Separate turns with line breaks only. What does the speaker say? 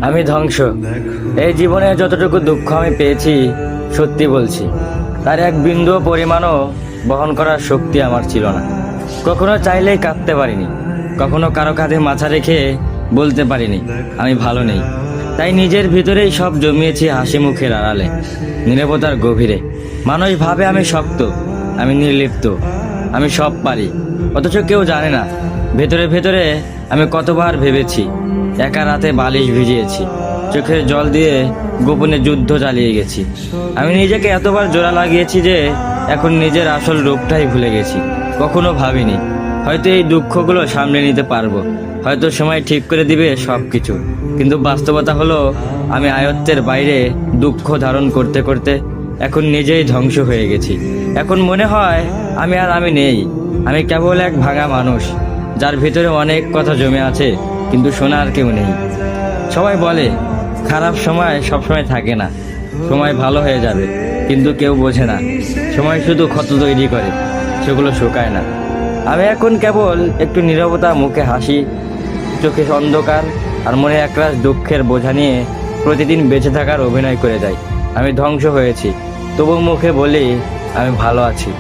আমি ধ্বংস। এই জীবনে যতটুকু দুঃখ আমি পেয়েছি, সত্যি বলছি, তার এক বিন্দু পরিমাণও বহন করার শক্তি আমার ছিল না। কখনো চাইলেই কাঁদতে পারিনি, কখনো কারো কাঁধে মাথা রেখে বলতে পারিনি আমি ভালো নেই। তাই নিজের ভিতরেই সব জমিয়েছি হাসি মুখের আড়ালে, নীরবতার গভীরে। মানুষ ভাবে আমি শক্ত, আমি নির্লিপ্ত, আমি সব পারি, অথচ কেউ জানে না ভেতরে ভেতরে আমি কতবার ভেবেছি। একা রাতে বালিশ ভিজিয়েছি, চোখের জল দিয়ে গোপনে যুদ্ধ চালিয়ে গেছি। আমি নিজেকে এতবার জোড়া লাগিয়েছি যে এখন নিজের আসল রূপটাই ভুলে গেছি। কখনো ভাবিনি হয়তো এই দুঃখগুলো সামনে নিতে পারবো, হয়তো সময় ঠিক করে দিবে সব কিছু। কিন্তু বাস্তবতা হলো আমি আয়ত্তের বাইরে দুঃখ ধারণ করতে করতে এখন নিজেই ধ্বংস হয়ে গেছি। এখন মনে হয় আমি নেই, আমি কেবল এক ভাঙা মানুষ, যার ভিতরে অনেক কথা জমে আছে কিন্তু শোনার কেউ নেই। সবাই বলে খারাপ সময় সবসময় থাকে না, সময় ভালো হয়ে যাবে, কিন্তু কেউ বোঝে না সময় শুধু ক্ষত তৈরি করে, সেগুলো শুকায় না। আমি এখন কেবল একটু নীরবতা, মুখে হাসি, চোখে অন্ধকার আর মনে একরাশ দুঃখের বোঝা নিয়ে প্রতিদিন বেঁচে থাকার অভিনয় করে যাই। আমি ধ্বংস হয়েছি, তবু মুখে বলি আমি ভালো আছি।